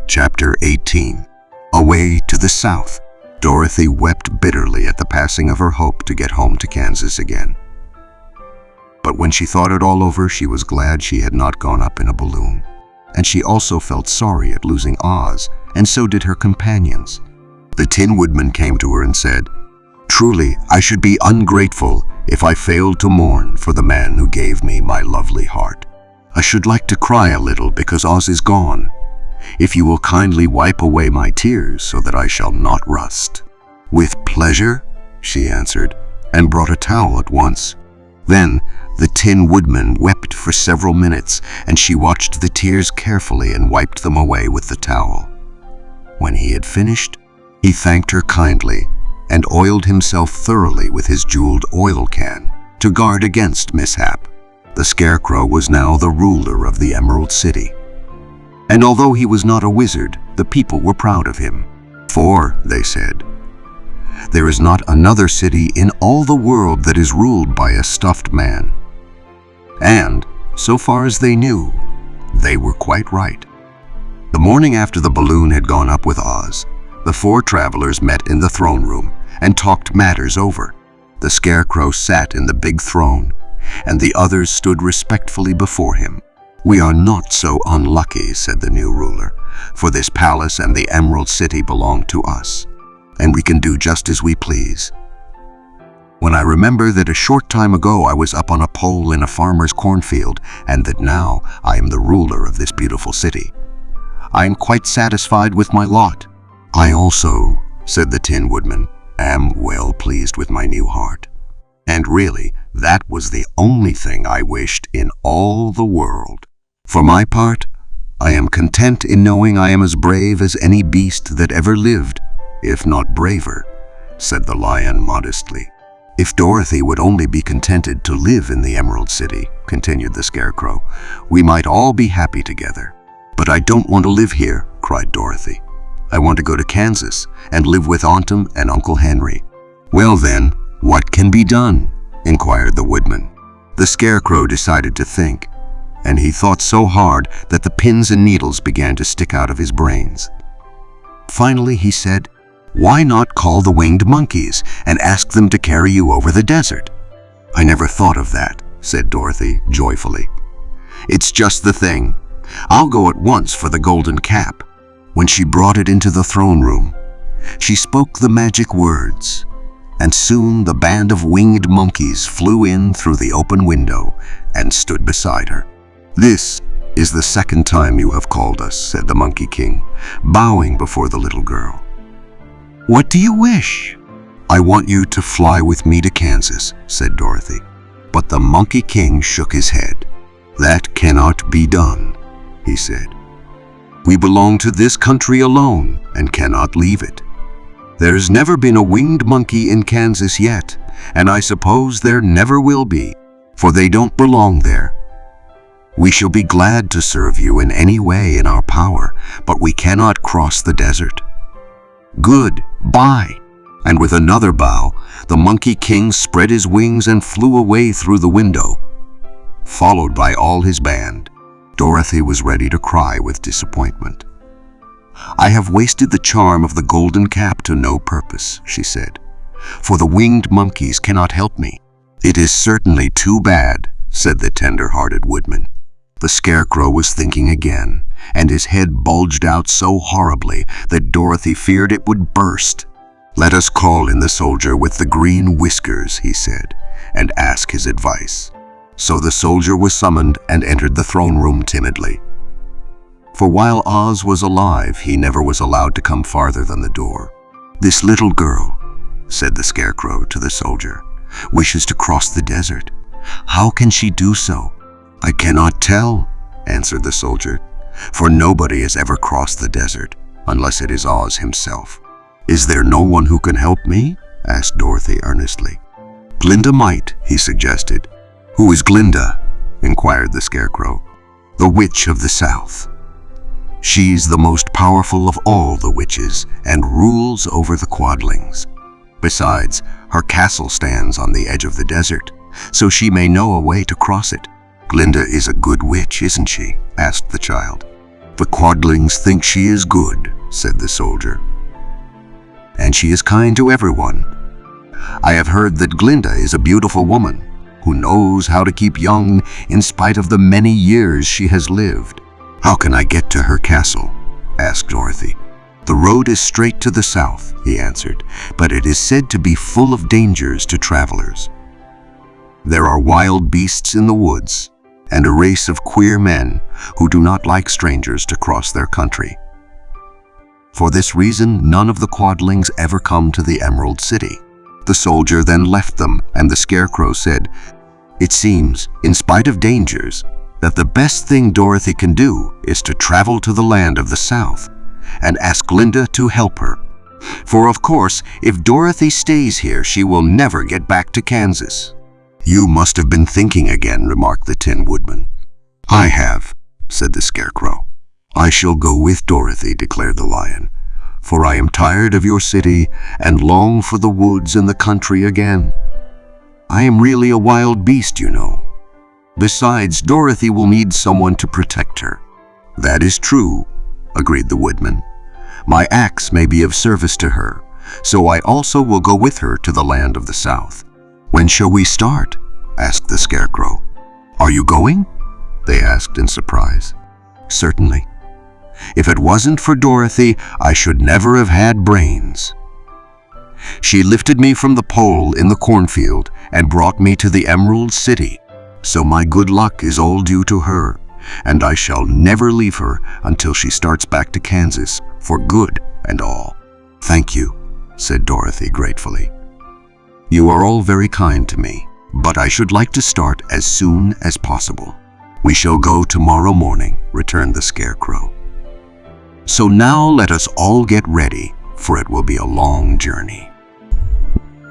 Chapter 18. Away to the south. Dorothy wept bitterly at the passing of her hope to get home to Kansas again. But when she thought it all over, she was glad she had not gone up in a balloon. And she also felt sorry at losing Oz, and so did her companions. The Tin Woodman came to her and said, "Truly, I should be ungrateful if I failed to mourn for the man who gave me my lovely heart. I should like to cry a little because Oz is gone. If you will kindly wipe away my tears so that I shall not rust." "With pleasure," she answered, and brought a towel at once. Then the Tin Woodman wept for several minutes, and she watched the tears carefully and wiped them away with the towel. When he had finished, he thanked her kindly and oiled himself thoroughly with his jeweled oil can to guard against mishap. The Scarecrow was now the ruler of the Emerald City. And although he was not a wizard, the people were proud of him. "For," they said, "there is not another city in all the world that is ruled by a stuffed man." And, so far as they knew, they were quite right. The morning after the balloon had gone up with Oz, the four travelers met in the throne room and talked matters over. The Scarecrow sat in the big throne, and the others stood respectfully before him. "We are not so unlucky," said the new ruler, "for this palace and the Emerald City belong to us, and we can do just as we please. When I remember that a short time ago I was up on a pole in a farmer's cornfield, and that now I am the ruler of this beautiful city, I am quite satisfied with my lot." "I also," said the Tin Woodman, "am well pleased with my new heart. And really, that was the only thing I wished in all the world. For my part, I am content in knowing I am as brave as any beast that ever lived, if not braver," said the Lion modestly. "If Dorothy would only be contented to live in the Emerald City," continued the Scarecrow, "we might all be happy together." "But I don't want to live here," cried Dorothy. "I want to go to Kansas and live with Aunt and Uncle Henry." "Well then, what can be done?" inquired the Woodman. The Scarecrow decided to think, and he thought so hard that the pins and needles began to stick out of his brains. Finally he said, "Why not call the winged monkeys and ask them to carry you over the desert?" "I never thought of that," said Dorothy joyfully. "It's just the thing. I'll go at once for the golden cap." When she brought it into the throne room, she spoke the magic words, and soon the band of winged monkeys flew in through the open window and stood beside her. "This is the second time you have called us," said the Monkey King, bowing before the little girl. "What do you wish?" "I want you to fly with me to Kansas," said Dorothy. But the Monkey King shook his head. "That cannot be done," he said. "We belong to this country alone and cannot leave it. There's never been a winged monkey in Kansas yet, and I suppose there never will be, for they don't belong there. We shall be glad to serve you in any way in our power, but we cannot cross the desert. Goodbye." And with another bow, the Monkey King spread his wings and flew away through the window, followed by all his band. Dorothy was ready to cry with disappointment. "I have wasted the charm of the golden cap to no purpose," she said, "for the winged monkeys cannot help me." "It is certainly too bad," said the tender-hearted Woodman. The Scarecrow was thinking again, and his head bulged out so horribly that Dorothy feared it would burst. "Let us call in the soldier with the green whiskers," he said, "and ask his advice." So the soldier was summoned and entered the throne room timidly. For while Oz was alive, he never was allowed to come farther than the door. "This little girl," said the Scarecrow to the soldier, "wishes to cross the desert. How can she do so?" "I cannot tell," answered the soldier, "for nobody has ever crossed the desert, unless it is Oz himself." "Is there no one who can help me?" asked Dorothy earnestly. "Glinda might," he suggested. "Who is Glinda?" inquired the Scarecrow. "The Witch of the South. She's the most powerful of all the witches and rules over the Quadlings. Besides, her castle stands on the edge of the desert, so she may know a way to cross it." "Glinda is a good witch, isn't she?" asked the child. "The quadlings think she is good," said the soldier. "And she is kind to everyone. I have heard that Glinda is a beautiful woman who knows how to keep young in spite of the many years she has lived." "How can I get to her castle?" asked Dorothy. "The road is straight to the south," he answered, "but it is said to be full of dangers to travelers. There are wild beasts in the woods, and a race of queer men who do not like strangers to cross their country. For this reason, none of the quadlings ever come to the Emerald City." The soldier then left them, and the Scarecrow said, "It seems, in spite of dangers, that the best thing Dorothy can do is to travel to the land of the South and ask Glinda to help her. For of course, if Dorothy stays here, she will never get back to Kansas." "You must have been thinking again," remarked the Tin Woodman. "I have," said the Scarecrow. "I shall go with Dorothy," declared the Lion, "for I am tired of your city and long for the woods and the country again. I am really a wild beast, you know. Besides, Dorothy will need someone to protect her." "That is true," agreed the Woodman. "My axe may be of service to her, so I also will go with her to the land of the South." "When shall we start?" asked the Scarecrow. "Are you going?" they asked in surprise. "Certainly. If it wasn't for Dorothy, I should never have had brains. She lifted me from the pole in the cornfield and brought me to the Emerald City, so my good luck is all due to her, and I shall never leave her until she starts back to Kansas for good and all." "Thank you," said Dorothy gratefully. "You are all very kind to me, but I should like to start as soon as possible." "We shall go tomorrow morning," returned the Scarecrow. "So now let us all get ready, for it will be a long journey."